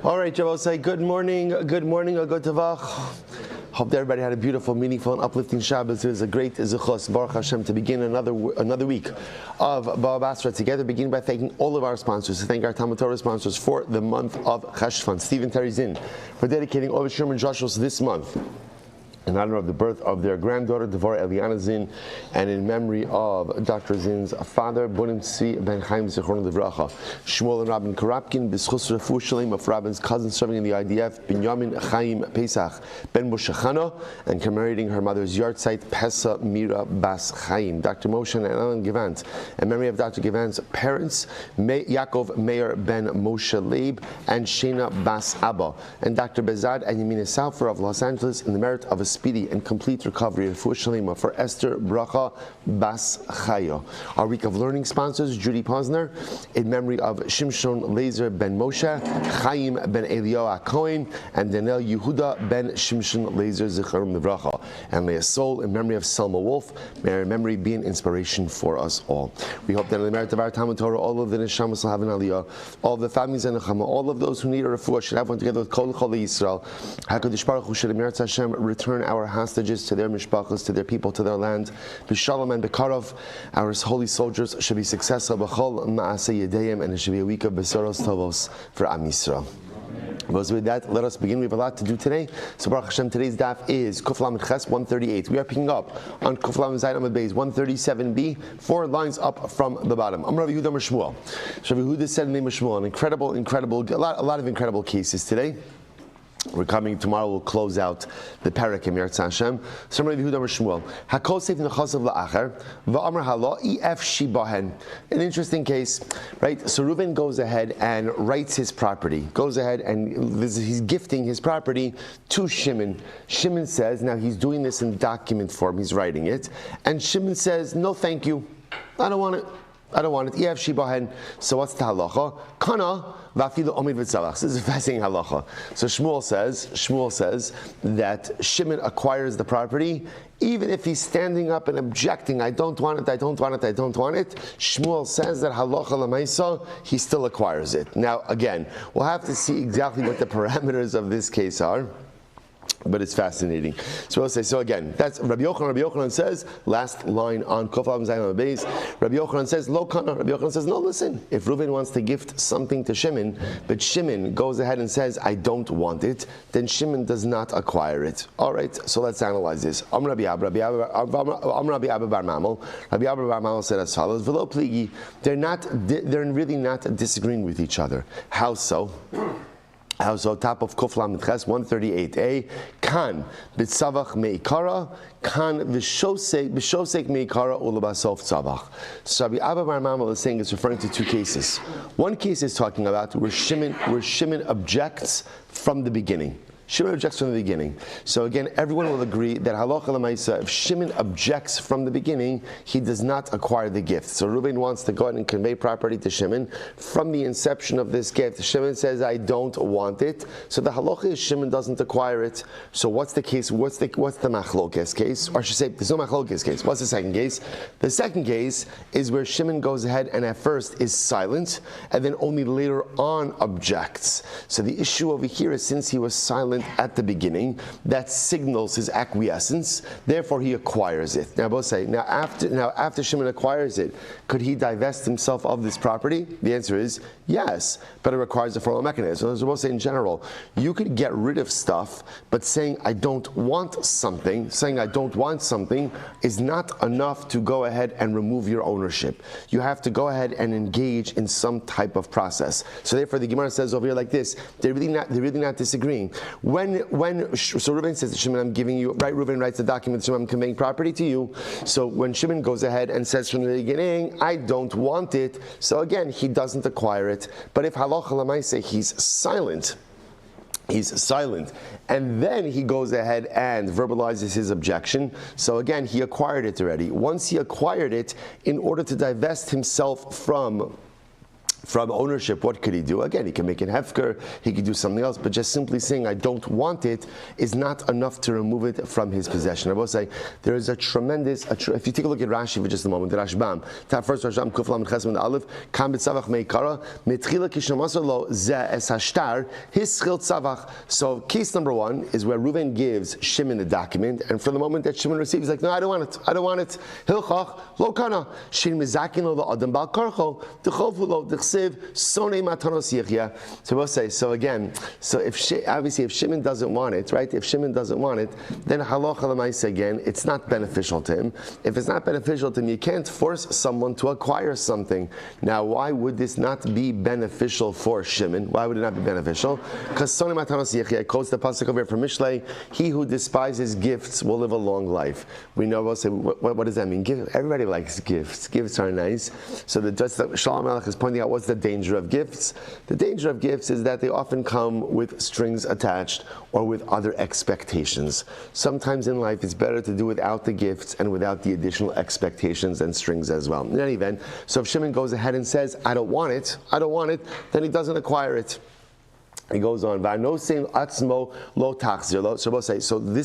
All right, Jabal, say good morning, a good tavach. Hope that everybody had a beautiful, meaningful, and uplifting Shabbos. It was a great zichus, Baruch Hashem, to begin another week of Bava Basra together. Beginning by thanking all of our sponsors, to thank our Talmud Torah sponsors for the month of Cheshvan. Stephen Terry Zinn for dedicating all the Sherman Joshua's this month in honor of the birth of their granddaughter, Devorah Eliana Zinn, and in memory of Dr. Zinn's father, Bonim Tzvi Ben Chaim Zichron Livracha. Shmuel and Rabin Karapkin, B'schus Refu Shalem of Rabin's cousin serving in the IDF, Binyamin Chaim Pesach Ben Moshe Chana, and commemorating her mother's yahrzeit, Pesa Mira Bas Chaim. Dr. Moshe and Ellen Gevant, in memory of Dr. Gevant's parents, Yaakov Meir Ben Moshe Leib, and Shena Bas Abba, and Dr. Bezad and Yamina Salfer of Los Angeles in the merit of a speedy and complete recovery for Esther Bracha Bas Chayo. Our week of learning sponsors, Judy Posner, in memory of Shimshon Laser Ben Moshe, Chaim Ben Eliyahu Cohen, and Daniel Yehuda Ben Shimshon Laser Zicharim Livracha. And may a soul in memory of Selma Wolf, may her memory be an inspiration for us all. We hope that in the merit of our Talmud Torah, all of the Neshamas will have an Aliyah, all of the families in Nechama, all of those who need a refuah should have one together with Kol Chol Yisrael. HaKadosh Baruch Hu should Emeretz Hashem return our hostages to their mishpachos, to their people, to their land. B'shalom and b'karov, our holy soldiers should be successful b'chol ma'aseh yedeim, and it should be a week of besoros tovos for Am Yisrael. But with that, let us begin. We have a lot to do today. So Baruch Hashem, today's daf is Kuf Lamed Ches 138. We are picking up on Kuf Lamed Zayin Amud Beis 137b, 4 lines up from the bottom. I'm Rabbi Yehuda Shmuel. Rabbi Yehuda said in the name of Shmuel, an incredible, a lot of incredible cases today. We're coming tomorrow. We'll close out the parak in Yirtzeh Hashem. So Rabbi Yehuda Shmuel, Hakol Seif Nechasav La'acher Va'amar Halo Ef Shibahen. An interesting case, right? So Reuven goes ahead and writes his property. Goes ahead and he's gifting his property to Shimon. Shimon says, now he's doing this in document form. He's writing it, and Shimon says, no, thank you. I don't want it. Ef Shibahen. So what's the halacha? Kana. This is a fascinating halacha. So Shmuel says that Shimon acquires the property even if he's standing up and objecting, I don't want it. Shmuel says that halacha l'maisa, he still acquires it. Now again, we'll have to see exactly what the parameters of this case are, but it's fascinating. So we'll say, so again, that's Rabbi Yochanan. Rabbi Yochanan says, last line on Kuf Lamed Zayin Amud Beis, Rabbi Yochanan says, Lo kana. Rabbi Yochanan says, no, listen, if Reuven wants to gift something to Shimon, but Shimon goes ahead and says, I don't want it, then Shimon does not acquire it. All right, so let's analyze this. Rabbi Abba Bar Mamel. Rabbi Abba Bar Mamel said as follows, V'lo pligi, they're really not disagreeing with each other. How so? Top of Kuf Lamed Ches 138a, Kan b'tzavach meikara, Kan b'shosek meikara u'lebasof tzavach. So Rabbi Abba Bar Mamel is saying it's referring to 2 cases. One case is talking about where Shimon objects from the beginning. Shimon objects from the beginning. So again, everyone will agree that halacha l'maisa, if Shimon objects from the beginning, he does not acquire the gift. So Reuven wants to go ahead and convey property to Shimon. From the inception of this gift, Shimon says, I don't want it. So the halacha is Shimon doesn't acquire it. So what's the case? What's the machlokes case? Or I should say, there's no machlokes case. What's the second case? The second case is where Shimon goes ahead and at first is silent, and then only later on objects. So the issue over here is, since he was silent at the beginning, that signals his acquiescence, therefore he acquires it. Now both say, now after Shimon acquires it, could he divest himself of this property? The answer is yes, but it requires a formal mechanism. As we both say, in general, you could get rid of stuff, but saying I don't want something is not enough to go ahead and remove your ownership. You have to go ahead and engage in some type of process. So therefore the Gemara says over here like this, they're really not disagreeing. So Reuven says to Shimon, I'm giving you, right? Reuven writes the document, Shimon, I'm conveying property to you. So when Shimon goes ahead and says from the beginning, I don't want it, so again, he doesn't acquire it. But if halacha l'maisa, he's silent, and then he goes ahead and verbalizes his objection. So again, he acquired it already. Once he acquired it, in order to divest himself from from ownership, what could he do? Again, he can make it hefker, he could do something else, but just simply saying, I don't want it, is not enough to remove it from his possession. I will say, there is a tremendous, if you take a look at Rashi for just a moment, the Rashbam, first Rashbam, Kuflam, Chesman, Aleph, Kam B'tzavach Meikara, Metchila Kishamasar Lo, Ze Es Hashtar, His Schil Tzavach. So, case number one is where Reuven gives Shimon the document, and for the moment that Shimon receives, he's like, no, I don't want it, I don't want it. Hilchach, Lo Kana, Shin Mizakin Lo, the Adam Bal Karcho, D'chofu Lo, Sonei Matanos Yichya. So we'll say, so again, so obviously if Shimon doesn't want it, right? If Shimon doesn't want it, then halacha l'maisa again, it's not beneficial to him. If it's not beneficial to him, you can't force someone to acquire something. Now, why would this not be beneficial for Shimon? Why would it not be beneficial? Because Sonei Matanos Yichya quotes the pasuk over here from Mishlei, he who despises gifts will live a long life. We know, we'll say, what does that mean? Everybody likes gifts. Gifts are nice. So Shalom Melech is pointing out what's the danger of gifts. The danger of gifts is that they often come with strings attached or with other expectations. Sometimes in life it's better to do without the gifts and without the additional expectations and strings as well. In any event, so if Shimon goes ahead and says, I don't want it, then he doesn't acquire it. He goes on, so this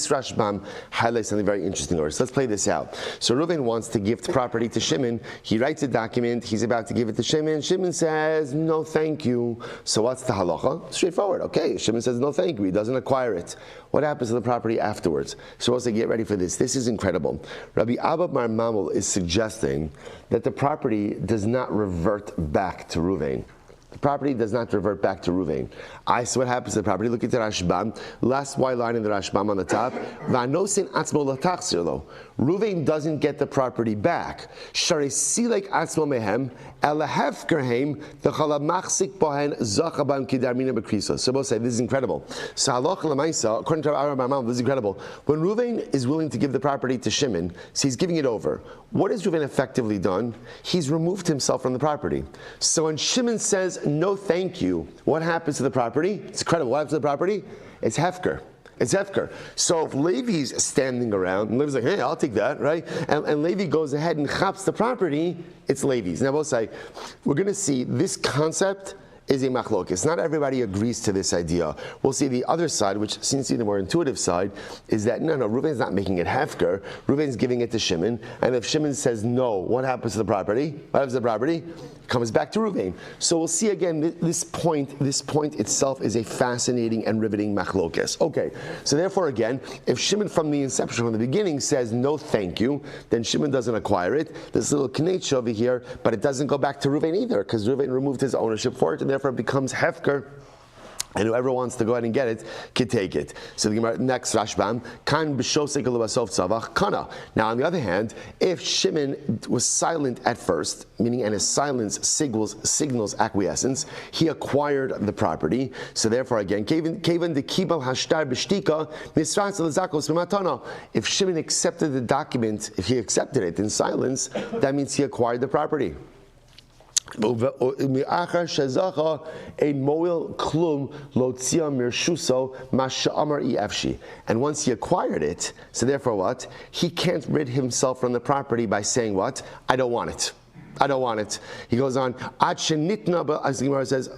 Rashbam highlights something very interesting. So let's play this out. So Reuven wants to gift property to Shimon. He writes a document. He's about to give it to Shimon. Shimon says, no, thank you. So what's the halacha? Straightforward. Okay, Shimon says, no, thank you. He doesn't acquire it. What happens to the property afterwards? So we'll say, get ready for this. This is incredible. Rabbi Abba Bar Mamel is suggesting that the property does not revert back to Reuven. The property does not revert back to Reuven. So what happens to the property? Look at the Rashbam. Last white line in the Rashbam on the top. Reuven doesn't get the property back. So we'll say this is incredible. So halacha l'maisa, according to our Ma'am, this is incredible. When Reuven is willing to give the property to Shimon, so he's giving it over. What has Reuven effectively done? He's removed himself from the property. So when Shimon says, no thank you, what happens to the property? It's incredible. What happens to the property? It's hefker. It's hefker. So if Levi's standing around, and Levi's like, hey, I'll take that, right? And Levi goes ahead and chaps the property, it's Levi's. Now we'll say, we're going to see this concept is a machlokes. Not everybody agrees to this idea. We'll see the other side, which seems to be the more intuitive side, is that no, Reuven's not making it hefker. Reuven's giving it to Shimon, and if Shimon says no, what happens to the property? What happens to the property? It comes back to Reuven. So we'll see again, this point itself is a fascinating and riveting machlokes. Okay, so therefore again, if Shimon from the inception, from the beginning says no thank you, then Shimon doesn't acquire it. There's a little knetch over here, but it doesn't go back to Reuven either, because Reuven removed his ownership for it, and therefore it becomes hefker, and whoever wants to go ahead and get it can take it. So the next Rashbam, kan b'shosek l'basov tzavach kana. Now on the other hand, if Shimon was silent at first, meaning and his silence signals acquiescence, he acquired the property. So therefore again, kevan de kibal hashtar b'shtika misras l'zakos b'matana. If Shimon accepted the document, if he accepted it in silence, that means he acquired the property. And once he acquired it, so therefore what? He can't rid himself from the property by saying what? I don't want it. I don't want it. He goes on, as the Gemara says, at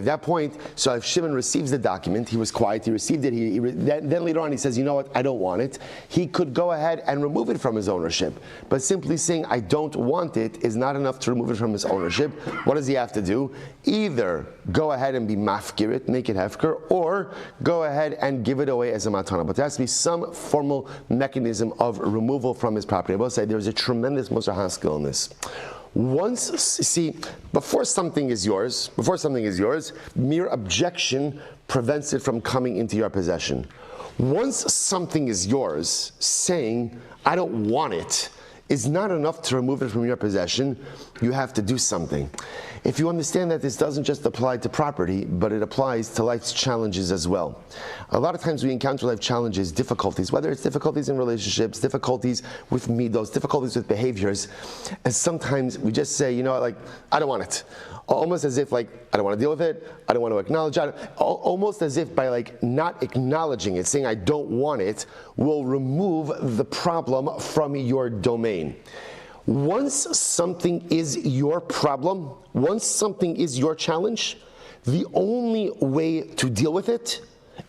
that point, so if Shimon receives the document, he was quiet, he received it, then later on he says, you know what, I don't want it. He could go ahead and remove it from his ownership. But simply saying, I don't want it, is not enough to remove it from his ownership. What does he have to do? Either go ahead and be mafkirit, make it hefker, or go ahead and give it away as a matana. But there has to be some formal mechanism of removal from his property. I will say there's a tremendous Musar Haskell in this. Before something is yours, mere objection prevents it from coming into your possession. Once something is yours, saying, I don't want it, is not enough to remove it from your possession. You have to do something. If you understand that this doesn't just apply to property, but it applies to life's challenges as well. A lot of times we encounter life challenges, difficulties, whether it's difficulties in relationships, difficulties with midos, difficulties with behaviors, and sometimes we just say, you know, like, I don't want it. Almost as if, like, I don't want to deal with it, I don't want to acknowledge it, almost as if by, like, not acknowledging it, saying I don't want it, will remove the problem from your domain. Once something is your problem, once something is your challenge, the only way to deal with it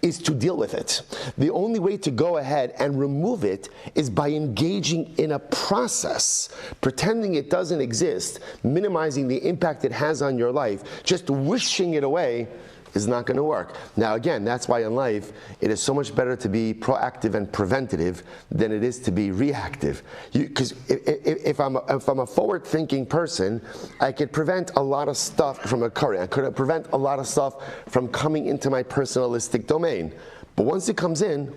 is to deal with it. The only way to go ahead and remove it is by engaging in a process, pretending it doesn't exist, minimizing the impact it has on your life, just wishing it away is not going to work. Now again, that's why in life it is so much better to be proactive and preventative than it is to be reactive. Because if I'm a forward-thinking person, I could prevent a lot of stuff from occurring. I could prevent a lot of stuff from coming into my personalistic domain. But once it comes in,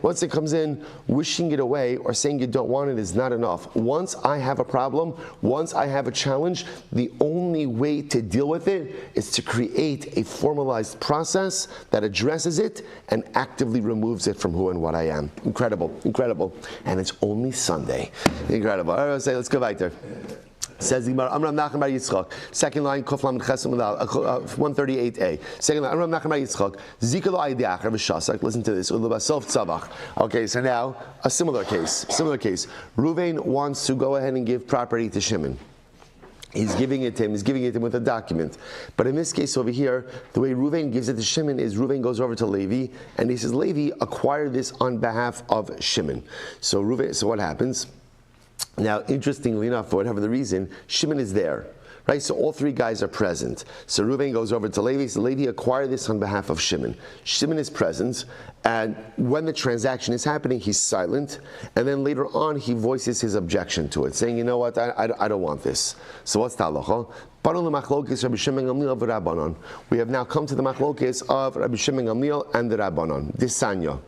wishing it away or saying you don't want it is not enough. Once I have a problem, once I have a challenge, the only way to deal with it is to create a formalized process that addresses it and actively removes it from who and what I am. Incredible, incredible. And it's only Sunday. Incredible. All right, let's go back there. Says the Gemara, Amram Nachman bar Yitzchak. Second line, Kuf Lamed Ches 138a. Second line, Amram Nachman bar Yitzchak. Zika lo aydiach v'shasak. Listen to this. Ulubasov tzavach. Okay, so now a similar case. Reuven wants to go ahead and give property to Shimon. He's giving it to him with a document. But in this case over here, the way Reuven gives it to Shimon is Reuven goes over to Levi and he says, Levi, acquire this on behalf of Shimon. So what happens? Now, interestingly enough, for whatever the reason, Shimon is there, right? So all three guys are present. So Reuven goes over to Levi, so Levi, acquire this on behalf of Shimon. Shimon is present, and when the transaction is happening, he's silent, and then later on, he voices his objection to it, saying, you know what, I don't want this. So what's the halacha? We have now come to the machlokes of Rabbi Shimon Gamliel and the Rabbanon. Disanya.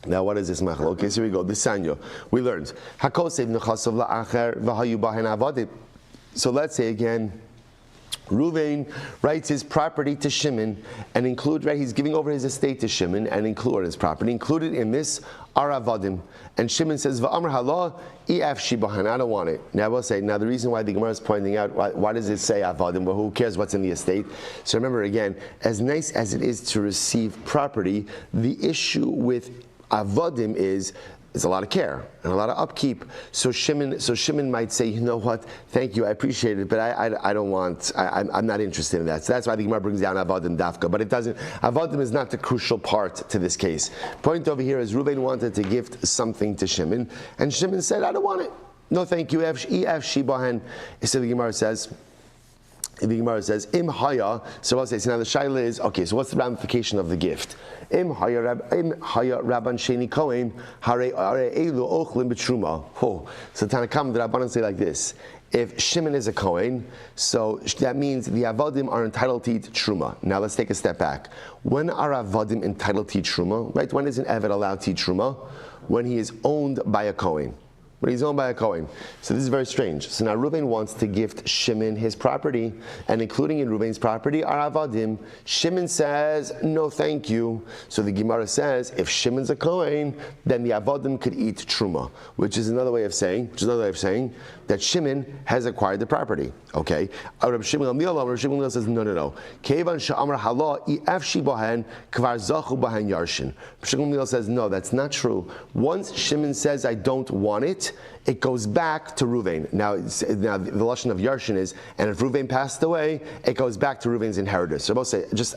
Now, what is this machlokes? Here we go. This Sanya. We learned. So let's say again, Reuven writes his property to Shimon and he's giving over his estate to Shimon and include his property. Included in this are avadim. And Shimon says, Va'amr hala if shibahan. I don't want it. Now I will say, the reason why the Gemara is pointing out, why does it say avadim? Well, who cares what's in the estate? So remember again, as nice as it is to receive property, the issue with avadim is a lot of care and a lot of upkeep. So Shimon might say, you know what, thank you, I appreciate it, but I don't want, I'm not interested in that. So that's why the Gemara brings down avadim dafka. But it doesn't, avadim is not the crucial part to this case. Point over here is Reuven wanted to gift something to Shimon, and Shimon said, I don't want it. No, thank you. Shibahan. So the Gemara says, Im haya. So I'll say, so now the shaila is, okay, so what's the ramification of the gift? Im haya rabban sheni kohen hare elu ochlim b'truma. So Tanakam, the Rabbanan say like this: if Shimon is a kohen, so that means the avodim are entitled to eat truma. Now let's take a step back. When are avodim entitled to eat truma? Right? When is an eved allowed to eat truma? When he is owned by a kohen. When he's owned by a kohen. So this is very strange. So now Reuven wants to gift Shimon his property, and including in Reuven's property are avadim. Shimon says, no thank you. So the Gemara says, if Shimon's a kohen, then the avadim could eat truma, which is another way of saying that Shimon has acquired the property. Okay? Rabbi Shmuel Silber says, no. Kevan she'amar hala ifshi bahen kvar zachu bahen yarshin. Rabbi Shmuel says, no, that's not true. Once Shimon says, I don't want it, it goes back to Reuven. Now the lashon of Yarshin is, and if Reuven passed away, it goes back to Reuven's inheritors. So both say, just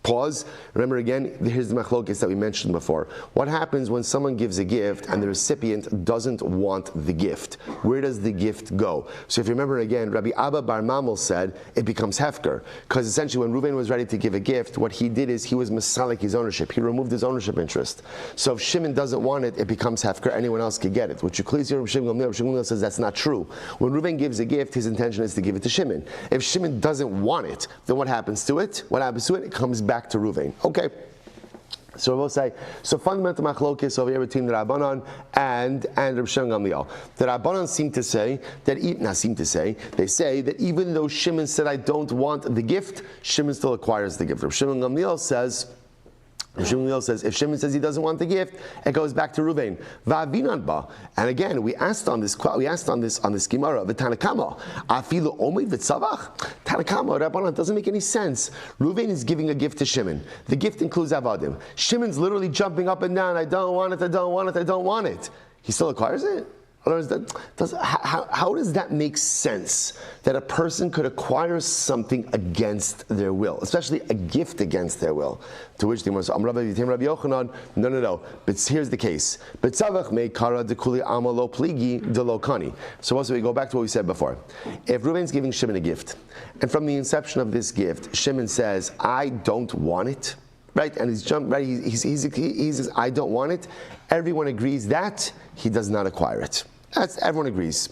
pause. Remember again, here's the machlokes that we mentioned before. What happens when someone gives a gift and the recipient doesn't want the gift? Where does the gift go? So if you remember again, Rabbi Abba Bar Mamel said it becomes hefker, because essentially when Reuven was ready to give a gift, what he did is he was masalik his ownership. He removed his ownership interest. So if Shimon doesn't want it, it becomes hefker. Anyone else could get it. Which you clearly see Rabbi Shmuel says that's not true. When Reuven gives a gift, his intention is to give it to Shimon. If Shimon doesn't want it, then what happens to it? It comes back to Reuven. Okay. So we'll say, so fundamental machlokes over here between the Rabbanon and Rabbi Shimon Gamliel. The Rabbanon seem to say they say that even though Shimon said I don't want the gift, Shimon still acquires the gift. Rabbi Shimon Gamliel says, if Shimon says he doesn't want the gift, it goes back to Reuven. And again, we asked on this Gemara, the Tanakama, afilu omid v'tzavach. Tanakama, Rabbanan, doesn't make any sense. Reuven is giving a gift to Shimon. The gift includes avadim. Shimon's literally jumping up and down. I don't want it. He still acquires it. In other words, how does that make sense that a person could acquire something against their will, especially a gift against their will? To which the Gemara says, Rabbi Yochanan, no. But here's the case. So also we go back to what we said before. If Reuven's giving Shimon a gift, and from the inception of this gift, Shimon says, I don't want it, right? And he says, I don't want it. Everyone agrees that he does not acquire it. Everyone agrees.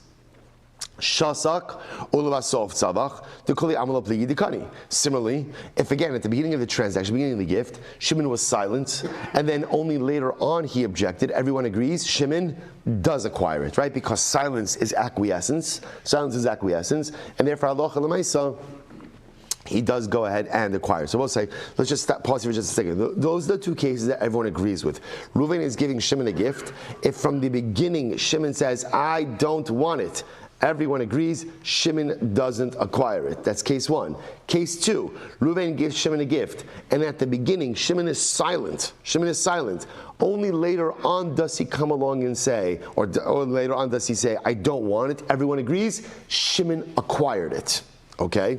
Shasak ulvasov tzavach dekoli amalo pligi dikani. Similarly, if again at the beginning of the transaction, beginning of the gift, Shimon was silent, and then only later on he objected, everyone agrees Shimon does acquire it, right? Because silence is acquiescence. Silence is acquiescence, and therefore halacha l'maisa, he does go ahead and acquire. So we'll say, let's just pause here for just a second. Those are the two cases that everyone agrees with. Reuven is giving Shimon a gift. If from the beginning Shimon says, I don't want it, everyone agrees Shimon doesn't acquire it. That's case one. Case two, Reuven gives Shimon a gift, and at the beginning Shimon is silent. Only later on does he come along and say, or later on does he say, I don't want it. Everyone agrees Shimon acquired it. Okay?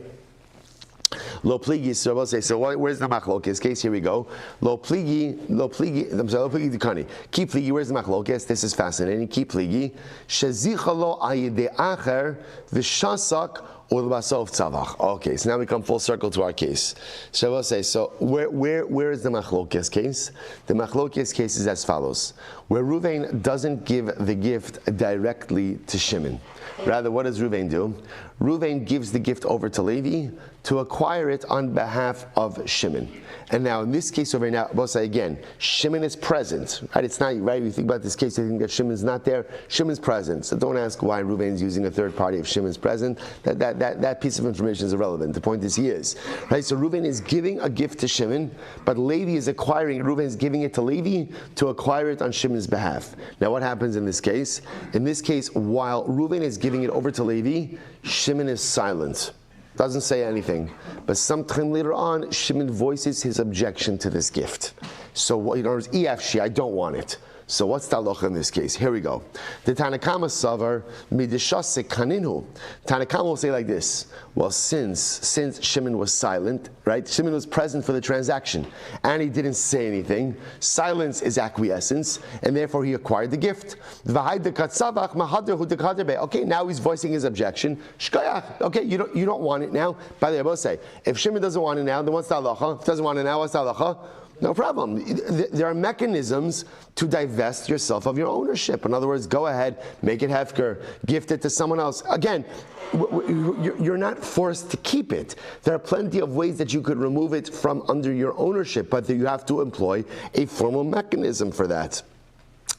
Lo pligi, so we'll say, so where's the machlokes case? Here we go. Lo pligi dikani. Ki pligi, where's the machlokes? This is fascinating. Ki pligi, shezicha lo ayide acher v'shasak ulvasov tzavach. Okay, so now we come full circle to our case. So we'll say, so where is the machlokes case? The machlokes case is as follows: where Reuven doesn't give the gift directly to Shimon. Rather, what does Reuven do? Reuven gives the gift over to Levi to acquire it on behalf of Shimon. And now, in this case over now, we'll say again, Shimon is present. Right? It's not right. You think about this case, you think that Shimon's not there. Shimon's present. So don't ask why Reuven's using a third party if Shimon's present. That piece of information is irrelevant. The point is he is. Right? So Reuven is giving a gift to Shimon, but Levi is acquiring. Reuven is giving it to Levi to acquire it on Shimon's behalf. Now, what happens in this case? In this case, while Reuven is giving it over to Levi, Shimon is silent. Doesn't say anything. But sometime later on, Shimon voices his objection to this gift. So, in other words, EFC, I don't want it. So what's the halacha in this case? Here we go. The Tanakama savar midishase kaninu. Tanakama will say like this: well, since Shimon was silent, right? Shimon was present for the transaction, and he didn't say anything. Silence is acquiescence, and therefore he acquired the gift. Okay, now he's voicing his objection. Okay, you don't want it now. By the way, I will say, if Shimon doesn't want it now, then what's the halacha? If he doesn't want it now, what's the halacha? No problem. There are mechanisms to divest yourself of your ownership. In other words, go ahead, make it hefker, gift it to someone else. Again, you're not forced to keep it. There are plenty of ways that you could remove it from under your ownership, but you have to employ a formal mechanism for that.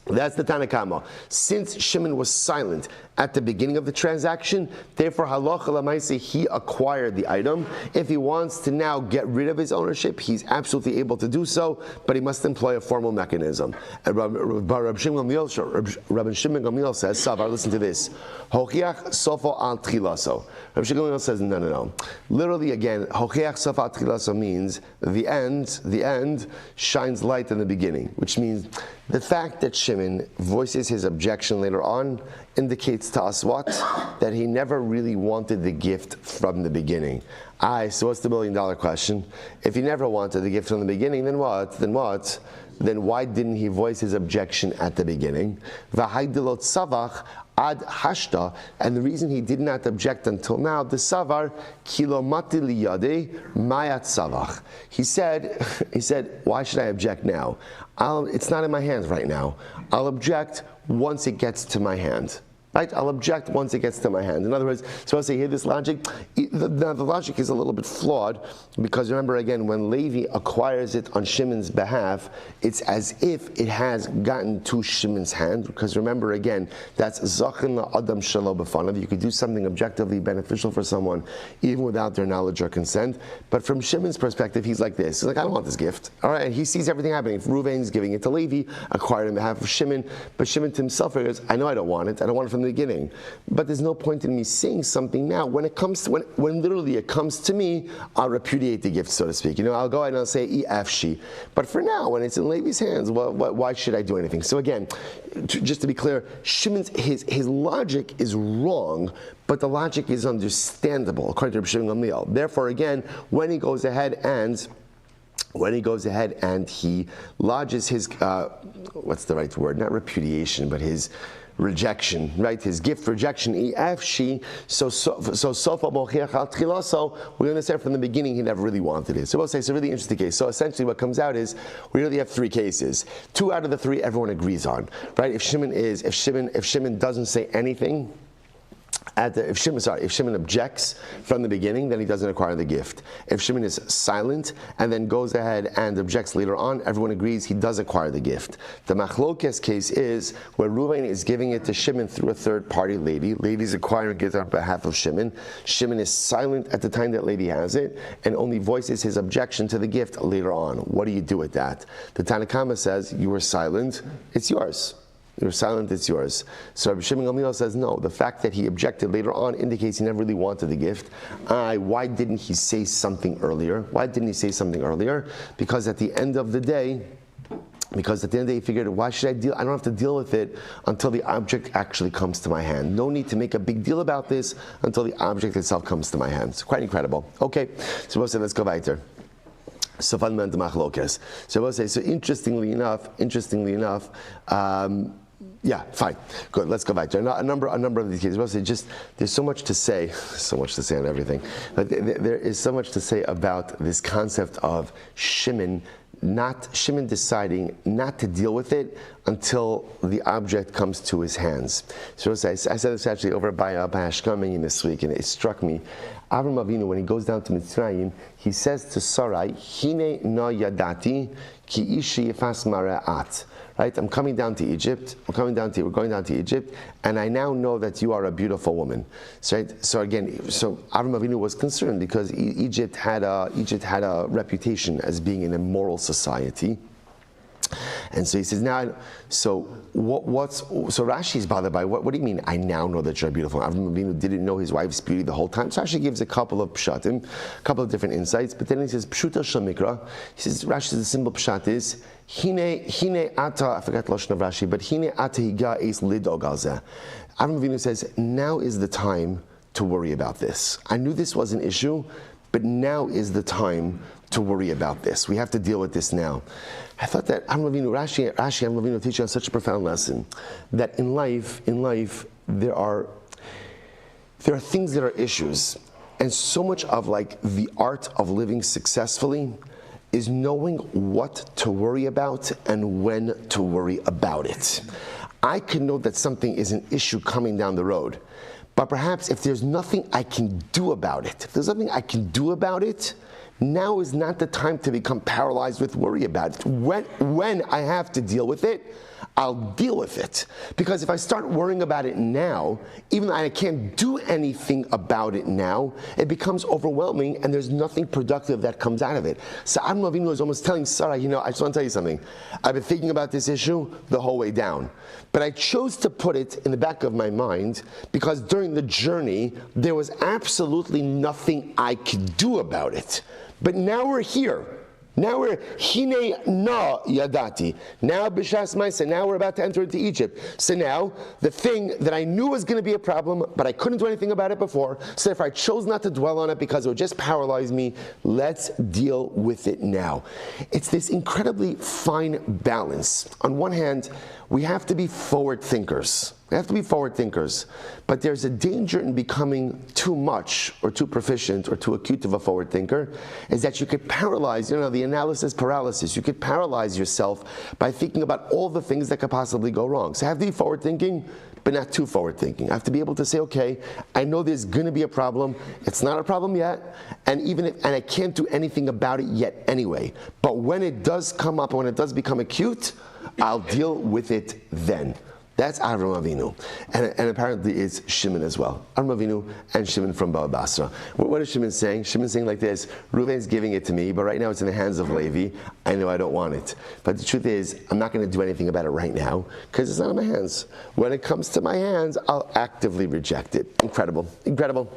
That's the Tanakama. Since Shimon was silent at the beginning of the transaction, therefore halacha l'maaseh, he acquired the item. If he wants to now get rid of his ownership, he's absolutely able to do so, but he must employ a formal mechanism. And Rabbi Shmuel Silber says, Savar, listen to this. Hochiach sofo al tchilaso. Rabbi Shmuel says, no. Literally again, hochiach sofo al tchilaso means the end shines light in the beginning, which means the fact that Shimon voices his objection later on indicates to us what? That he never really wanted the gift from the beginning. So what's the $1 million question? If he never wanted the gift from the beginning, then what? Then why didn't he voice his objection at the beginning? V'haydilot savach ad hashta, and the reason he did not object until now, the savar kilomati liyade mayat savach. He said, why should I object now? It's not in my hands right now. I'll object once it gets to my hand. Right? I'll object once it gets to my hand. In other words, so I say here, this logic, the logic is a little bit flawed, because remember again, when Levi acquires it on Shimon's behalf, it's as if it has gotten to Shimon's hand, because remember again, that's zachin la'adam shelo b'fanav. You could do something objectively beneficial for someone, even without their knowledge or consent. But from Shimon's perspective, he's like this. He's like, I don't want this gift. All right, and he sees everything happening. Reuven's giving it to Levi, acquired on behalf of Shimon, but Shimon to himself goes, I know I don't want it. I don't want it from the the beginning. But there's no point in me saying something now. When literally it comes to me, I'll repudiate the gift, so to speak. I'll go ahead and I'll say EFSHI. But for now, when it's in Levi's hands, why should I do anything? So again, just to be clear, Shimon's his logic is wrong, but the logic is understandable according to Rabbi Shimon Gamliel. Therefore, again, when he goes ahead and he lodges his, what's the right word? Not repudiation, but his rejection, right? His gift rejection, EFSHI. So we understand from the beginning he never really wanted it. So we'll say it's a really interesting case. So essentially what comes out is we really have three cases. 2 out of the 3 everyone agrees on, right? If Shimon doesn't say anything, if Shimon objects from the beginning, then he doesn't acquire the gift. If Shimon is silent and then goes ahead and objects later on, everyone agrees he does acquire the gift. The machlokes case is where Reuven is giving it to Shimon through a third-party lady. Lady's acquiring it on behalf of Shimon. Shimon is silent at the time that lady has it and only voices his objection to the gift later on. What do you do with that? The Tanna Kama says, you were silent, it's yours. You're silent, it's yours. So Rabbi Shimon Gamliel says, no, the fact that he objected later on indicates he never really wanted the gift. Why didn't he say something earlier? Because at the end of the day, he figured, why should I deal? I don't have to deal with it until the object actually comes to my hand. No need to make a big deal about this until the object itself comes to my hand. It's quite incredible. Okay, so we'll say, let's go weiter. So fundamental machlokes. So we'll say, so interestingly enough, yeah, fine, good. Let's go back to a number of these cases. We'll say there's so much to say on everything. But there is so much to say about this concept of Shimon deciding not to deal with it until the object comes to his hands. So I said this actually over by Hashkamen this week, and it struck me. Avram Avinu, when he goes down to Mitzrayim, he says to Sarai, "Hine no yadati ki ishi yifas mara'at." Right? We're going down to Egypt, and I now know that you are a beautiful woman. So Avram Avinu was concerned because Egypt had a reputation as being an immoral society. And so he says, so Rashi's bothered by, what do you mean, I now know that you're beautiful? Avram Avinu didn't know his wife's beauty the whole time. So Rashi gives a couple of pshatim, a couple of different insights, but then he says, Pshuta Shel Mikra. He says, Rashi says the simple pshat is, Hine ata, I forgot the Lashon of Rashi, but Hine ata higa es lidog al zeh. Avram Avinu says, now is the time to worry about this. I knew this was an issue, but now is the time to worry about this. We have to deal with this now. I thought that Rashi Avram Avinu teach us such a profound lesson that in life there are things that are issues, and so much of like the art of living successfully is knowing what to worry about and when to worry about it. I can know that something is an issue coming down the road, but perhaps if there's nothing I can do about it, now is not the time to become paralyzed with worry about it. When I have to deal with it, I'll deal with it. Because if I start worrying about it now, even though I can't do anything about it now, it becomes overwhelming and there's nothing productive that comes out of it. So Avram Avinu is almost telling Sarah, I just want to tell you something. I've been thinking about this issue the whole way down. But I chose to put it in the back of my mind because during the journey, there was absolutely nothing I could do about it. But now we're here. Now we're hine na yadati. Now b'shas ma'aseh. Now we're about to enter into Egypt. So now the thing that I knew was going to be a problem, but I couldn't do anything about it before. So therefore I chose not to dwell on it because it would just paralyze me. Let's deal with it now. It's this incredibly fine balance. On one hand, we have to be forward thinkers. But there's a danger in becoming too much or too proficient or too acute of a forward thinker, is that you could paralyze, the analysis paralysis. You could paralyze yourself by thinking about all the things that could possibly go wrong. So I have to be forward thinking, but not too forward thinking. I have to be able to say, okay, I know there's going to be a problem. It's not a problem yet, and I can't do anything about it yet anyway. But when it does come up, when it does become acute, I'll deal with it then. That's Avram Avinu. And apparently it's Shimon as well. Avram Avinu and Shimon from Bava Basra. What is Shimon saying? Shimon's saying like this: Reuven's giving it to me, but right now it's in the hands of Levi. I know I don't want it. But the truth is, I'm not going to do anything about it right now because it's not in my hands. When it comes to my hands, I'll actively reject it. Incredible. Incredible.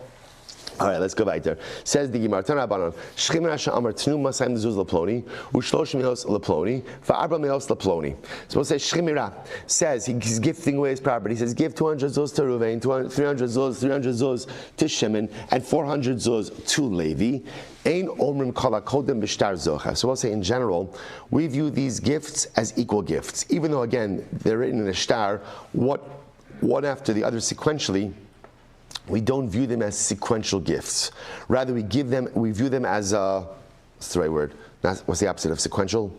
All right, let's go back there. Says the Gemara, Tanabanon, Shchim Rasha Amar Tnu Masayim Zuz Laploni, Ushlosh Mihos Laploni, Fa'arba Mihos Laploni. So we'll say Shchimira says he's gifting away his property. He says give 200 zuz to Ruvain, 300 zuz to Shimon, and 400 zuz to Levi. Ein Omrim Kala Kodem B'Shtar Zocha. So we'll say in general, we view these gifts as equal gifts, even though again they're written in a shtar, one after the other sequentially. We don't view them as sequential gifts. Rather, we view them as what's the right word? What's the opposite of sequential?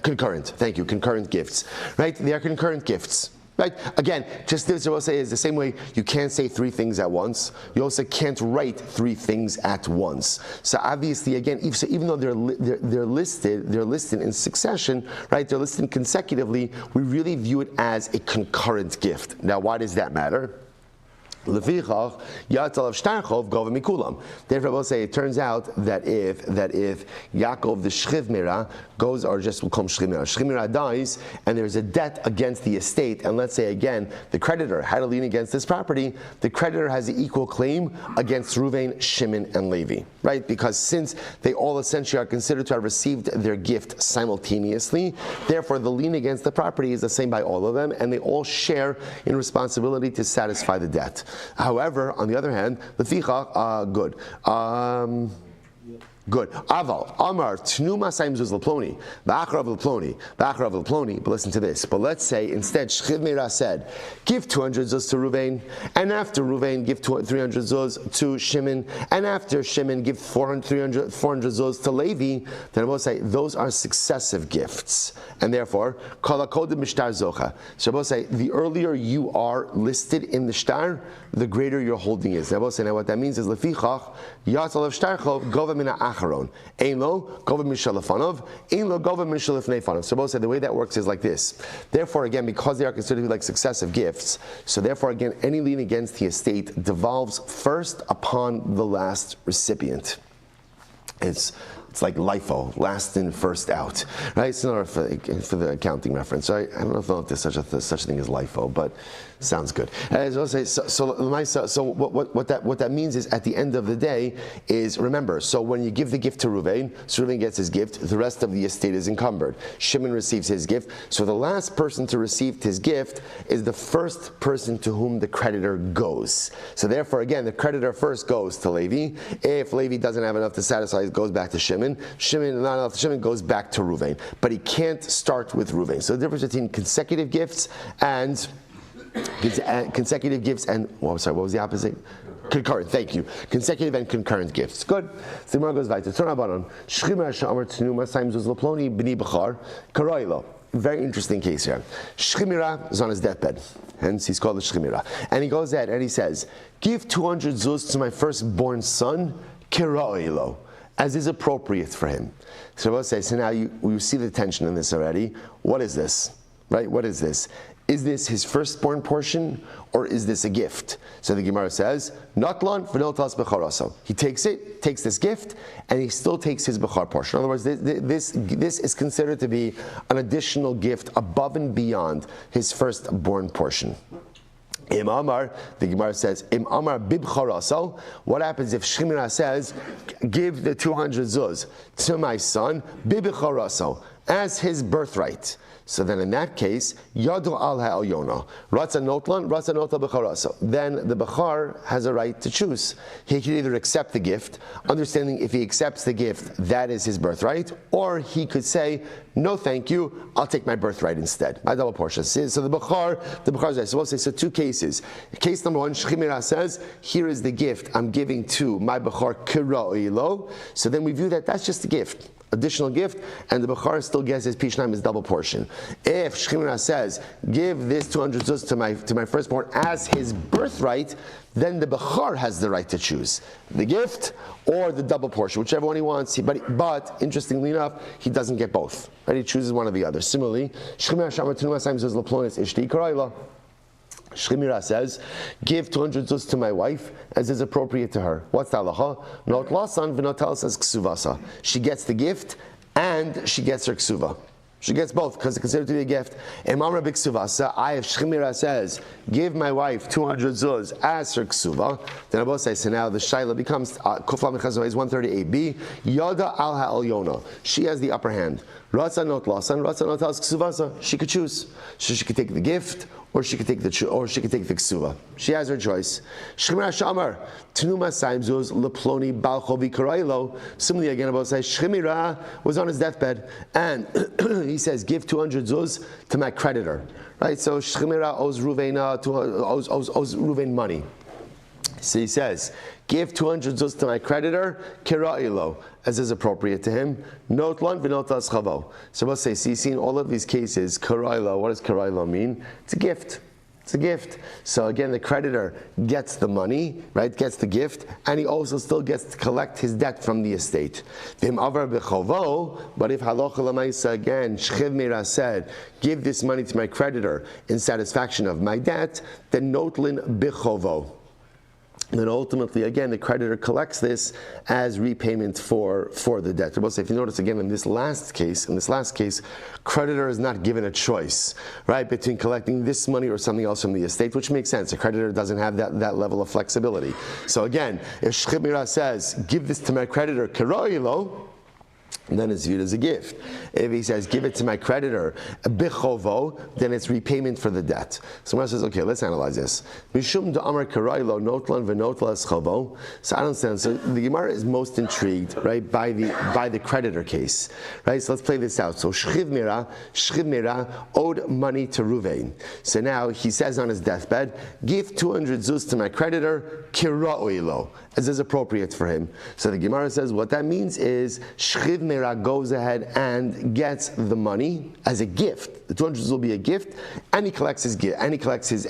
Concurrent. Thank you. Concurrent gifts. Right? They are concurrent gifts. Right? Again, just this I will say is the same way you can't say three things at once. You also can't write three things at once. So obviously, again, even though they're listed in succession, right? They're listed consecutively. We really view it as a concurrent gift. Now, why does that matter? Therefore, I will say it turns out that if Yaakov the Shchiv Mira goes, or just we'll call him Shchiv Mira dies, and there's a debt against the estate, and let's say again the creditor had a lien against this property, the creditor has an equal claim against Reuven, Shimon, and Levi, right? Because since they all essentially are considered to have received their gift simultaneously, therefore the lien against the property is the same by all of them, and they all share in responsibility to satisfy the debt. However, on the other hand, good. Good. Aval, Amar, Tnu Masayim Zuz Laploni, Ba'achrav Laploni, but listen to this. But let's say instead Shchiv Meira said, give 200 zuz to Ruvain, and after Ruvain give 300 zuz to Shimon, and after Shimon give 400 zuz to Levi, then I will say those are successive gifts. And therefore, Kala Kodim Mishtar Zocha. So I will say the earlier you are listed in the shtar, the greater your holding is. I will say now what that means is Lefichach, Yatzal of Shtarchov, Gova Mina Acharon. Ein lo, Gova Mishalafanov, Ein lo, Gova Mishalafneifanov. So I will say the way that works is like this. Therefore, again, because they are considered to be like successive gifts, so therefore, again, any lien against the estate devolves first upon the last recipient. It's like LIFO, last in, first out, right? It's not for the accounting reference. I don't know if there's such a thing as LIFO, but sounds good. As I'll say, so what that means is at the end of the day is, remember, so when you give the gift to Reuven, so Reuven gets his gift, the rest of the estate is encumbered. Shimon receives his gift, so the last person to receive his gift is the first person to whom the creditor goes. So therefore, again, the creditor first goes to Levi. If Levi doesn't have enough to satisfy, it goes back to Shimon. Shimon, not enough to Shimon, goes back to Reuven. But he can't start with Reuven. So the difference between consecutive gifts and what was the opposite? Concurrent, thank you. Consecutive and concurrent gifts. Good. So the Gemara goes back to Torah. Very interesting case here. Shchimira is on his deathbed, hence he's called the Shchimira. And he goes ahead and he says, give 200 zuz to my firstborn son, Kirailo, as is appropriate for him. So I will say, so now you see the tension in this already. What is this? Right? What is this? Is this his firstborn portion, or is this a gift? So the Gemara says, Natlan v'notas b'charaso. He takes this gift, and he still takes his b'char portion. In other words, this is considered to be an additional gift above and beyond his firstborn portion. Im Amar, the Gemara says, Im Amar bibcharaso. What happens if Shchimira says, give the 200 zuz to my son, bibcharaso, as his birthright? So then in that case, Yadu al ha'oyona, Ratza notlan, Ratza notla b'charaso. Then the Bechar has a right to choose. He can either accept the gift, understanding if he accepts the gift, that is his birthright, or he could say, no thank you, I'll take my birthright instead, my double portion. So the Bechar is right. So we'll say, so two cases. Case number one, Shchimira says, here is the gift I'm giving to my Bechar Kira'ilo. So then we view that that's just a gift. Additional gift, and the Bechar still gets his Pishnaim, his double portion. If Shchimira says, give this 200 zuz to my firstborn as his birthright, then the Bechar has the right to choose the gift or the double portion, whichever one he wants. But interestingly enough, he doesn't get both. Right? He chooses one or the other. Similarly, Shchimira Shamatunu Masayim Zuz Laplonis Ishti Karaila. Shchimira says, give 200 zuz to my wife as is appropriate to her. What's the halacha? Not lasan v'notal says ksuvasa. She gets the gift and she gets her ksuva. She gets both because it's considered to be a gift. Imam Rabbi Ksuvasa, if Shchimira says, give my wife 200 zuz as her ksuva, then I will say, so now the shaila becomes, Kufla Mechazah is 138b, Yada al ha'alyona. She has the upper hand. Ratza not lasan, ratza not as ksuvasa. She could choose. So she could take the gift, or she could take the ksuva. She has her choice. Shchimira shamar tenuma saimzuz leploni balchovi karailo. Similarly, again, about say Shchimira was on his deathbed, and he says, "Give 200 zuz to my creditor." Right. So Shchimira owes Ruvain money. So he says, give 200 zuz to my creditor, kira'ilo, as is appropriate to him. Not lan v'notas chavo. So we'll say, see, in all of these cases, kira'ilo, what does kira'ilo mean? It's a gift. It's a gift. So again, the creditor gets the money, right, gets the gift, and he also still gets to collect his debt from the estate. V'im avar b'chovo, but if halacha l'maisa again, Shchiv Mira said, give this money to my creditor in satisfaction of my debt, then notlin b'chovo. Then ultimately, again, the creditor collects this as repayment for the debt. If you notice again in this last case, creditor is not given a choice, right, between collecting this money or something else from the estate, which makes sense. A creditor doesn't have that level of flexibility. So again, if Shchib Mira says, give this to my creditor, Keroilo, then it's viewed as a gift. If he says, give it to my creditor, bichovo, then it's repayment for the debt. So Mara says, okay, let's analyze this. Mishum da'amar karailo notlan v'notlas chavo. So I don't understand. So the Gemara is most intrigued, right, by the creditor case, right? So let's play this out. So Shchiv Mira owed money to Ruvain. So now he says on his deathbed, give 200 zuz to my creditor, kira'oilo, as is appropriate for him. So the Gemara says, what that means is Shchiv Mira goes ahead and gets the money as a gift. The 200 will be a gift, and he collects his gift, and he collects his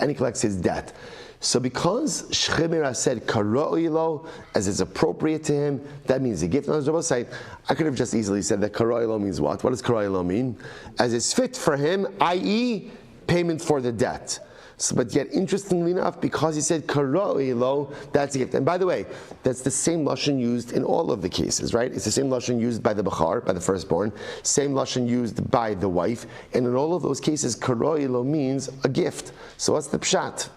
debt. So because Shchiv Mira said karo'ilo, as is appropriate to him, that means a gift. Now, I could have just easily said that karo'ilo means what? What does karo'ilo mean? As is fit for him, i.e., payment for the debt. So, but yet, interestingly enough, because he said karo'ilo, that's a gift. And by the way, that's the same lashon used in all of the cases, right? It's the same lashon used by the bachar, by the firstborn, same lashon used by the wife, and in all of those cases, karo'ilo means a gift. So what's the pshat?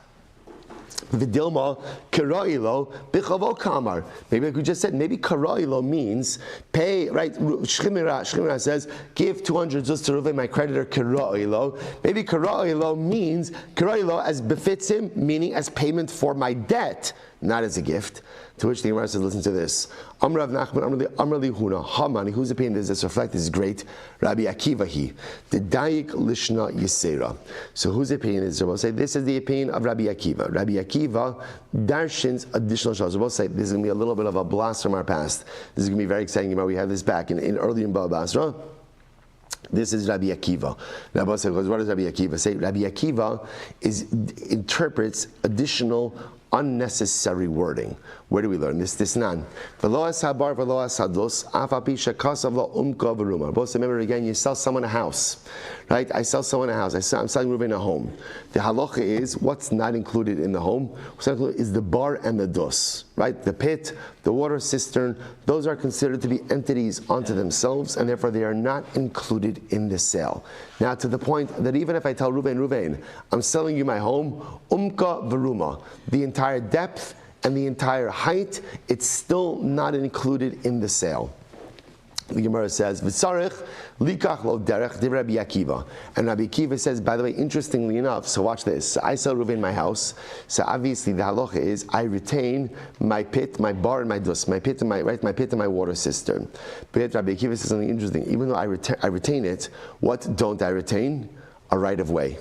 Vidilma karailo bichavo kamar. Maybe like we just said, maybe karailo means pay, right? Shchimira says, give 200 zuz to Ruvain, my creditor, karailo. Maybe karailo means karailo as befits him, meaning as payment for my debt, not as a gift. To which the Gemara says, listen to this. Amr Rav Nachman, Amr Li Huna, Hamani, whose opinion does this reflect is great? Rabbi Akiva he. The Dayik Lishna Yisera. So whose opinion is? We'll say this is the opinion of Rabbi Akiva. Rabbi Akiva darshins additional shahs. We'll say this is going to be a little bit of a blast from our past. This is going to be very exciting. We have this back in early in Basra. This is Rabbi Akiva. Rabbi says, what does Rabbi Akiva say? Rabbi Akiva interprets additional unnecessary wording. Where do we learn this? This nan. Remember again, you sell someone a house, right? I sell someone a house. I'm selling Ruvain a home. The halacha is what's not included in the home. What's not included is the bar and the dos, right? The pit, the water cistern. Those are considered to be entities unto themselves, and therefore they are not included in the sale. Now, to the point that even if I tell Ruvain, I'm selling you my home, umka veruma, the entire depth and the entire height, it's still not included in the sale. The Gemara says, "V'tzarich likach lo derech de Rabbi Akiva," and Rabbi Akiva says, by the way, interestingly enough. So watch this. So I sell Ruvain my house. So obviously the halacha is I retain my pit, my bar, and my dus, my pit and my water cistern. But Rabbi Akiva says something interesting. Even though I retain it, what don't I retain? A right of way.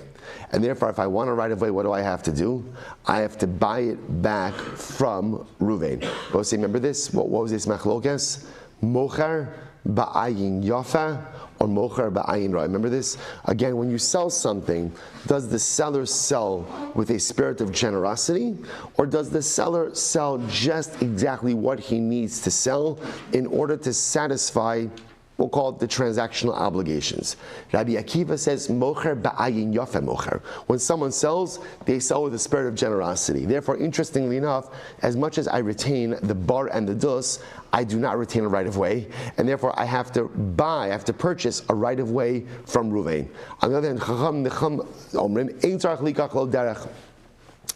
And therefore, if I want a right of way, what do I have to do? I have to buy it back from Ruvain. But say, remember this? What was this machlokes? Mocher ba'ayin yafa or mocher ba'ayin ra. Remember this? Again, when you sell something, does the seller sell with a spirit of generosity, or does the seller sell just exactly what he needs to sell in order to satisfy we'll call it the transactional obligations. Rabbi Akiva says, mocher ba'ayin yafe mocher. When someone sells, they sell with a spirit of generosity. Therefore, interestingly enough, as much as I retain the bar and the dus, I do not retain a right of way, and therefore I have to purchase a right of way from Ruvain. On the other hand, Chacham Necham Omrim Ein Tzarich Likach Lo Derech.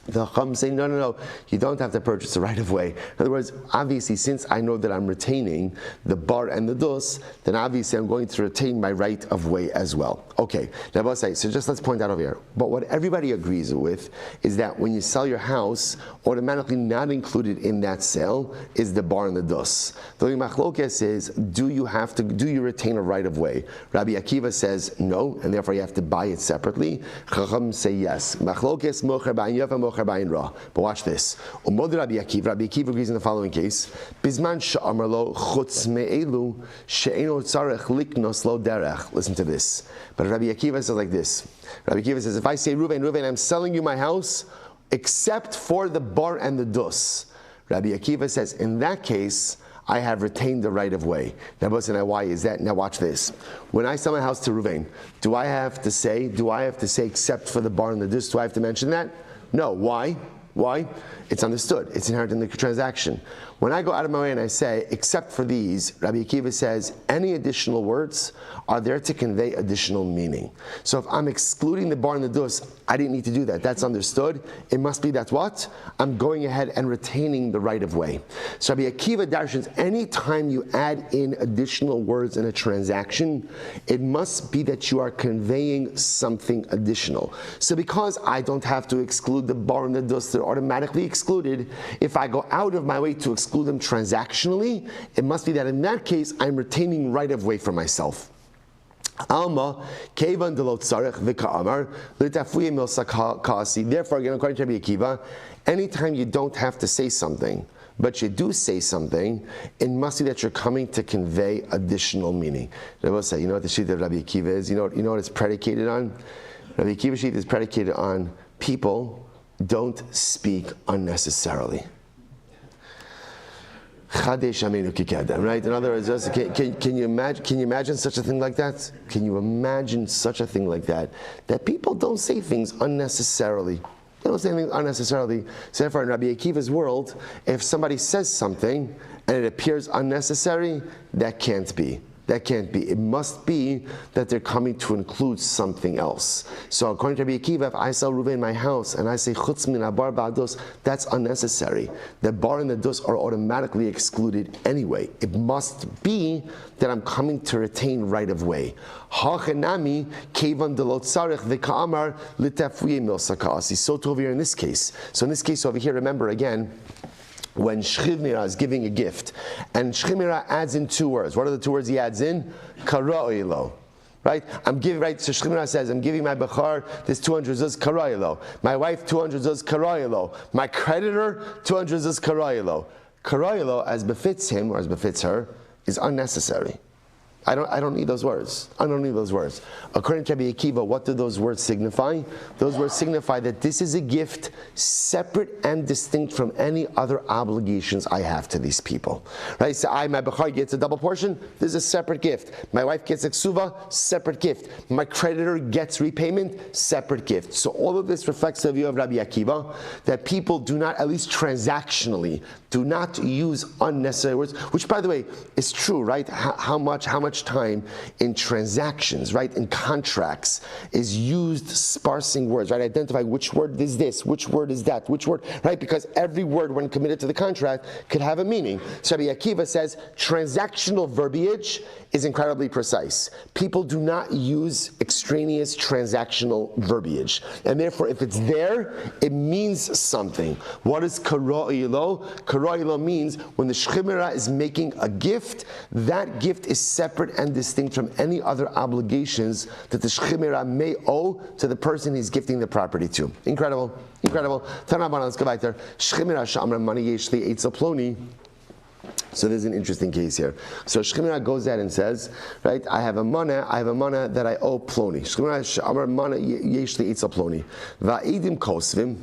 The Chacham say, no, you don't have to purchase the right of way. In other words, obviously, since I know that I'm retaining the bar and the dus, then obviously I'm going to retain my right of way as well. Okay, now so just let's point out over here. But what everybody agrees with is that when you sell your house, automatically not included in that sale is the bar and the dus. The Machlokes is, do you retain a right of way? Rabbi Akiva says no, and therefore you have to buy it separately. Chacham say yes. Machlokes mocher ba'ayin yafa. But watch this. Rabbi Akiva agrees in the following case. Listen to this. But Rabbi Akiva says like this. Rabbi Akiva says, if I say, Reuven, I'm selling you my house, except for the bar and the dus. Rabbi Akiva says, in that case, I have retained the right of way. Now, why is that? Now, watch this. When I sell my house to Reuven, do I have to say except for the bar and the dus? Do I have to mention that? No. Why? It's understood. It's inherent in the transaction. When I go out of my way and I say, except for these, Rabbi Akiva says, any additional words are there to convey additional meaning. So if I'm excluding the bar and the dus, I didn't need to do that. That's understood. It must be that what? I'm going ahead and retaining the right of way. So Rabbi Akiva darshans, any time you add in additional words in a transaction, it must be that you are conveying something additional. So because I don't have to exclude the bar and the dus, they're automatically excluded. If I go out of my way to exclude them transactionally, it must be that in that case, I'm retaining right of way for myself. Alma, kevan delot tzarech v'ka'amar l'tafuye milsa kasi. Therefore, again, according to Rabbi Akiva, anytime you don't have to say something, but you do say something, it must be that you're coming to convey additional meaning. Rabbi say, you know what the sheet of Rabbi Akiva is? You know what it's predicated on? Rabbi Akiva's sheet is predicated on people don't speak unnecessarily. Right? In other words, can you imagine such a thing like that? Can you imagine such a thing like that? That people don't say things unnecessarily. They don't say things unnecessarily. So therefore, in Rabbi Akiva's world, if somebody says something and it appears unnecessary, that can't be. That can't be. It must be that they're coming to include something else. So according to Rabbi Akiva, if I sell Reuven my house and I say chutz min habar ba'dus, that's unnecessary. The bar and the dus are automatically excluded anyway. It must be that I'm coming to retain right of way. Hachenami kevan delot tzarech v'ka'amar l'tafuye milsa ka'asi. So to over here in this case. So in this case over here, remember again, when Shchimira is giving a gift, and Shchimira adds in two words. What are the two words he adds in? Kara'ilo. Right? So Shchimira says, I'm giving my Bechar this 200 zuz Kara'ilo. My wife 200 zuz Kara'ilo. My creditor 200 zuz Kara'ilo. Kara'ilo, as befits him or as befits her, is unnecessary. I don't need those words. I don't need those words. According to Rabbi Akiva, what do those words signify? Those words signify that this is a gift separate and distinct from any other obligations I have to these people. Right? So my Bechar gets a double portion, this is a separate gift. My wife gets a ksuva, separate gift. My creditor gets repayment, separate gift. So all of this reflects the view of Rabbi Akiva, that people do not, at least transactionally, do not use unnecessary words, which by the way is true, right? How much time in transactions, right, in contracts is used sparsing words, right? Identify which word is this, which word is that, which word, right? Because every word when committed to the contract could have a meaning. So Rabbi Akiva says transactional verbiage is incredibly precise. People do not use extraneous transactional verbiage. And therefore, if it's there, it means something. What is kara'ilo? Kara'ilo means when the shchimera is making a gift, that gift is separate and distinct from any other obligations that the shchimera may owe to the person he's gifting the property to. Incredible. Incredible. Let's go back there. Shchimera sha'amra mani yeshli eitzel ploni. So there's an interesting case here. So Shchimera goes out and says, right, I have a mana that I owe Ploni. Shchimera sh'amar mana yeshli eitzel Ploni. Va'idim kosvim.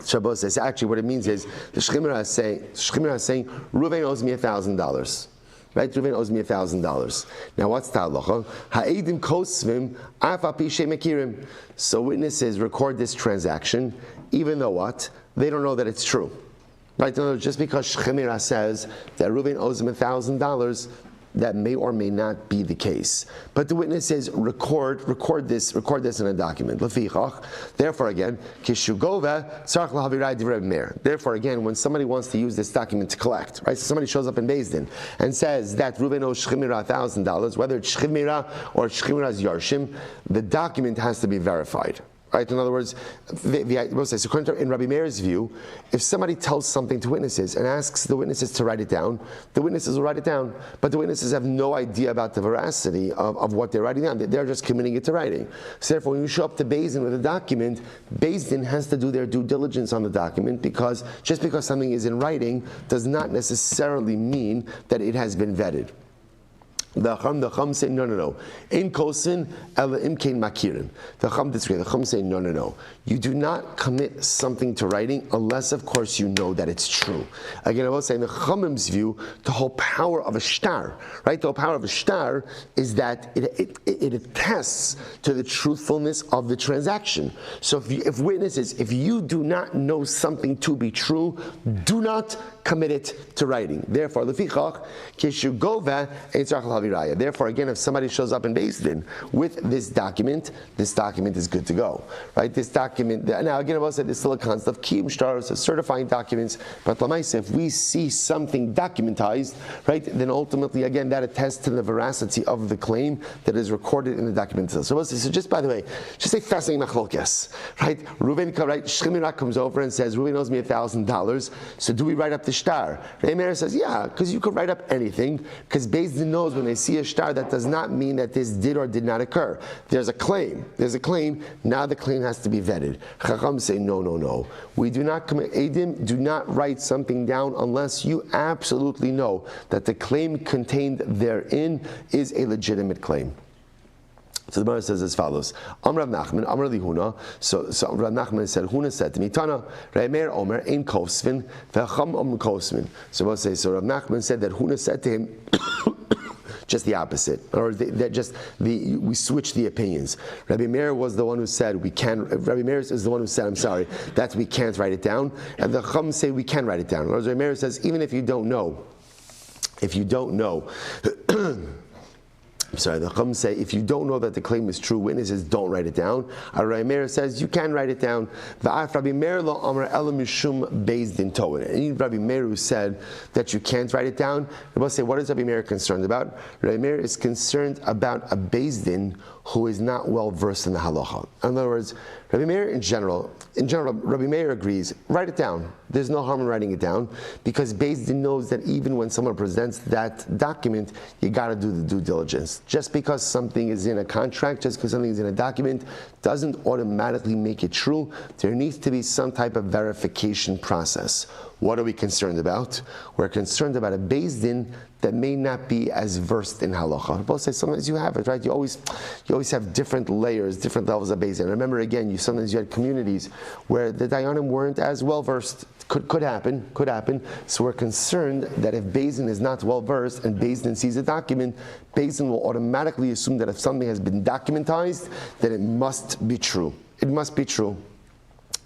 Shabbos says, actually what it means is, the Shchimera is saying, Reuven owes me $1,000. Right? Reuven owes me $1,000. Now what's the halacha? Ha'edim kosvim af al pi she'mekirim. So witnesses record this transaction, even though what? They don't know that it's true. Right? No, just because Shemira says that Reuven owes him $1,000, that may or may not be the case. But the witness says, record this in a document. Therefore again, therefore again, when somebody wants to use this document to collect, right? So somebody shows up in Beis Din and says that Reuven owes Shemira $1,000, whether it's Shemira or Shemira's Yarshim, the document has to be verified. Right? In other words, in Rabbi Meir's view, if somebody tells something to witnesses and asks the witnesses to write it down, the witnesses will write it down, but the witnesses have no idea about the veracity of what they're writing down. They're just committing it to writing. So therefore, when you show up to Beis Din with a document, Beis Din has to do their due diligence on the document, because just because something is in writing does not necessarily mean that it has been vetted. The Chum say no. In kosin ela imkein makirin. The Chum disagree. The Chum say no. You do not commit something to writing unless, of course, you know that it's true. Again, I will say in the Chumim's view, the whole power of a shtar, right? The whole power of a shtar is that it attests to the truthfulness of the transaction. So if witnesses, if you do not know something to be true, do not commit it to writing. Therefore, lefichach kishu gova eitzach laviraya. Therefore, again, if somebody shows up in Beis Din with this document is good to go, right? This document. Now, again, I will say there's still a concept of kiyum shtaros, of certifying documents. But lamaisa, if we see something documentized, right, then ultimately, again, that attests to the veracity of the claim that is recorded in the document. So just by the way, just a fascinating machlokes, right? Reuven, right? Shemira comes over and says, Reuven owes me $1,000. So do we write up the shtar? Rabbi Meir says, yeah, because you could write up anything, because Beis Din knows when they see a shtar, that does not mean that this did or did not occur. There's a claim. Now the claim has to be vetted. Chacham say, no. We do not commit edim, do not write something down unless you absolutely know that the claim contained therein is a legitimate claim. So the Gemara says as follows: Amr Rav Nachman, Amr Li Huna. So Rav Nachman said, Huna said to me, Tana, Rabbi Meir Omer, Ein Kosvin, V'Cham Om Kosvin. So Rav Nachman said that Huna said to him, just the opposite, or we switched the opinions. Rabbi Meir was the one who said we can. Rabbi Meir is the one who said, I'm sorry, that we can't write it down, and the Chum say we can write it down. Rabbi Meir says even if you don't know. The Chum say if you don't know that the claim is true, witnesses don't write it down. Rabbi Meir says you can write it down. Rabbi Meir lo amar elam mishum Beis Din toed. And Rabbi Meir who said that you can't write it down, Rabbi say what is Rabbi Meir concerned about? Rabbi Meir is concerned about a Beis Din who is not well versed in the halacha. In other words, Rabbi Meir in general, Rabbi Meir agrees, write it down. There's no harm in writing it down, because Beis Din knows that even when someone presents that document, you got to do the due diligence. Just because something is in a contract, just because something is in a document, doesn't automatically make it true. There needs to be some type of verification process. What are we concerned about? We're concerned about a Beis Din that may not be as versed in halacha. Both say sometimes you have it, right? You always have different layers, different levels of Beis Din. Remember again, sometimes you had communities where the dayanim weren't as well versed. Could happen. So we're concerned that if Beis Din is not well versed and Beis Din sees a document, Beis Din will automatically assume that if something has been documentized, that it must be true. It must be true.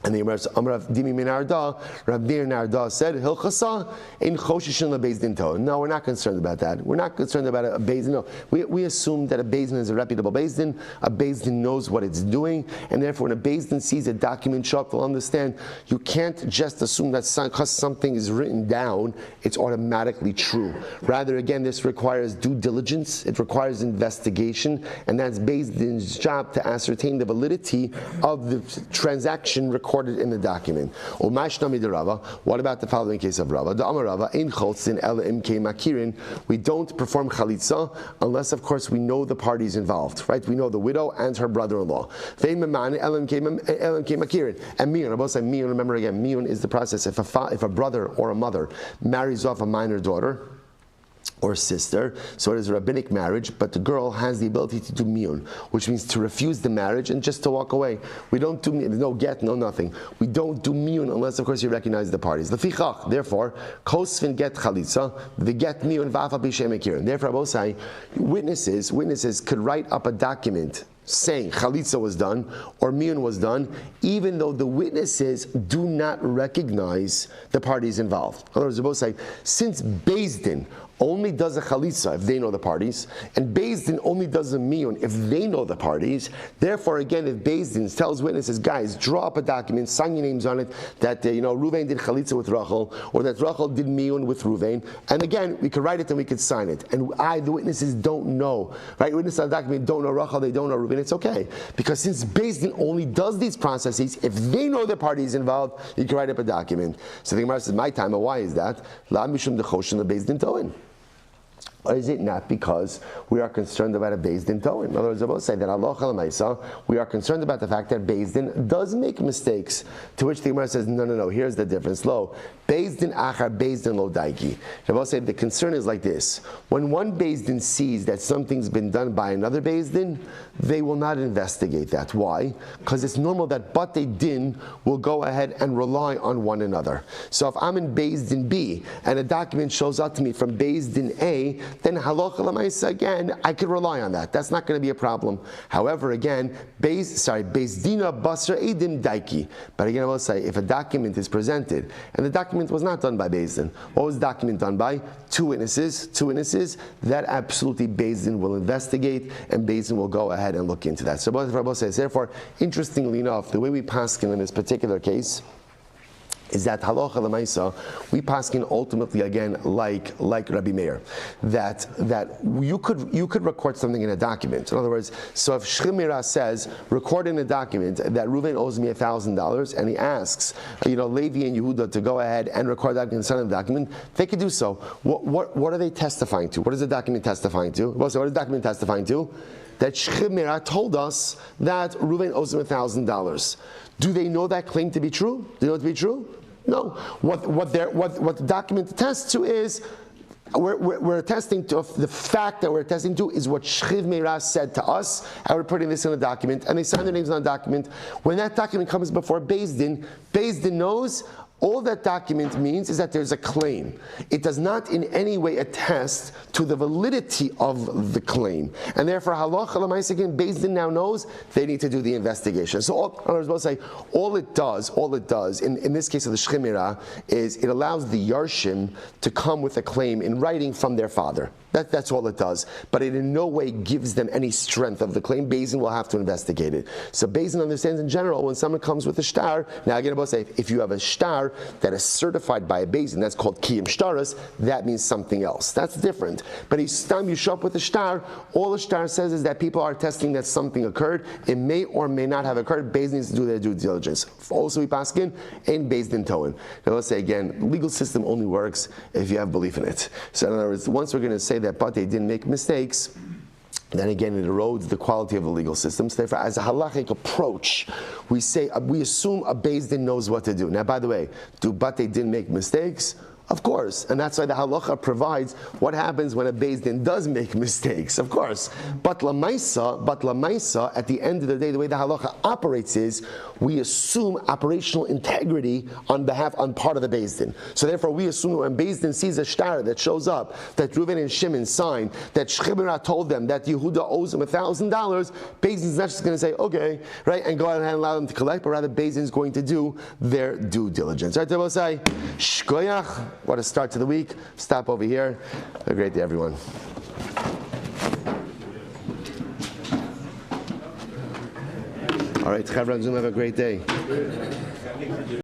And the Amar Dimi Min Arda, Rabbi Narda said, Hilchasa in Choshishin LaBeis Din Toh. No, we're not concerned about that. We're not concerned about a Beis Din. No, we assume that a Beis Din is a reputable Beis Din. A Beis Din knows what it's doing, and therefore when a Beis Din sees a document show up, they'll understand you can't just assume that because something is written down, it's automatically true. Rather, again, this requires due diligence, it requires investigation, and that's Beis Din's job to ascertain the validity of the transaction recorded in the document. What about the following case of Rava? We don't perform chalitza unless, of course, we know the parties involved, right? We know the widow and her brother-in-law. And miyun, remember again, miyun is the process if a brother or a mother marries off a minor daughter. or sister, so it is a rabbinic marriage, but the girl has the ability to do miyun, which means to refuse the marriage and just to walk away. We don't do miyun, no get, no nothing. We don't do miyun unless, of course, you recognize the parties. Lefichach, therefore, kosvin get chalitza, the get miyun v'afa b'shem akirin. Therefore, I will say, witnesses could write up a document saying chalitza was done or miyun was done, even though the witnesses do not recognize the parties involved. In other words, they both say, since Beis Din only does a chalitza if they know the parties, and Beis Din only does a miyun if they know the parties. Therefore, again, if Beis Din tells witnesses, guys, draw up a document, sign your names on it, that Ruvain did chalitza with Rachel, or that Rachel did miyun with Ruvain, and again, we could write it and we could sign it. And the witnesses don't know, right? Witnesses on the document don't know Rachel, they don't know Ruvain. It's okay, because since Beis Din only does these processes, if they know the parties involved, you can write up a document. So the Gemara says, my time, why is that? La mishum dechoshen the Beis Din toin. Or is it not because we are concerned about a Beis Din toin? In other words, I will say that halacha l'maisa, we are concerned about the fact that Beis Din does make mistakes. To which the Gemara says, no, here's the difference. Lo, Beis Din achar, Beis Din lo daiki. I will say the concern is like this. When one Beis Din sees that something's been done by another Beis Din, they will not investigate that. Why? Because it's normal that Batei Din will go ahead and rely on one another. So if I'm in Beis Din B, and a document shows up to me from Beis Din A, then halacha l'maisa, again, I could rely on that. That's not going to be a problem. However, again, Beis Dina Basra Edim Daiki. But again, I will say, if a document is presented, and the document was not done by Beis Din, what was the document done by? Two witnesses, that absolutely Beis Din will investigate, and Beis Din will go ahead and look into that. So both Rabbi says, therefore, interestingly enough, the way we paskin in this particular case is that halacha l'maisa, we paskin ultimately again like Rabbi Meir, that you could record something in a document. In other words, so if Shchimira says, record in a document that Reuven owes me $1,000, and he asks, Levi and Yehuda to go ahead and record that in the document, they could do so. What are they testifying to? What is the document testifying to? What is the document testifying to? That Shchimira told us that Reuven owes him $1,000. Do they know that claim to be true? Do they know it to be true? No. What the document attests to is we're attesting to the fact that we're attesting to is what Shchiv Meirah said to us, and we're putting this in a document, and they sign their names on a document. When that document comes before Beis Din knows. All that document means is that there's a claim. It does not in any way attest to the validity of the claim. And therefore, halacha l'maisa, again, Beis Din now knows they need to do the investigation. So all it does, in this case of the Shchimira, is it allows the Yarshim to come with a claim in writing from their father. That's all it does. But it in no way gives them any strength of the claim. Beis Din will have to investigate it. So Beis Din understands in general, when someone comes with a shtar, now again, I'll say, if you have a shtar that is certified by a Beis Din, that's called Kiyim Shtaras, that means something else. That's different. But each time you show up with a shtar, all the shtar says is that people are testing that something occurred. It may or may not have occurred. Beis Din needs to do their due diligence. Also, we paskin in Beis Din toin. Now let's say again, the legal system only works if you have belief in it. So in other words, once we're going to say that Batei didn't make mistakes, then again it erodes the quality of the legal system. So therefore, as a halachic approach, we assume a Beis Din knows what to do. Now, by the way, do Batei Din make mistakes? Of course, and that's why the halacha provides what happens when a Beis Din does make mistakes, of course. But lamaisa, at the end of the day, the way the halacha operates is, we assume operational integrity on part of the Beis Din. So therefore, we assume when Beis Din sees a shtar that shows up, that Reuven and Shimon signed, that Shchimira told them that Yehuda owes him $1,000, Beis Din's not just going to say, okay, right, and go ahead and allow them to collect, but rather Beis Din's going to do their due diligence. Right, they will say, shkoyach. What a start to the week. Stop over here. Have a great day, everyone. All right, Chavra Zoom, have a great day.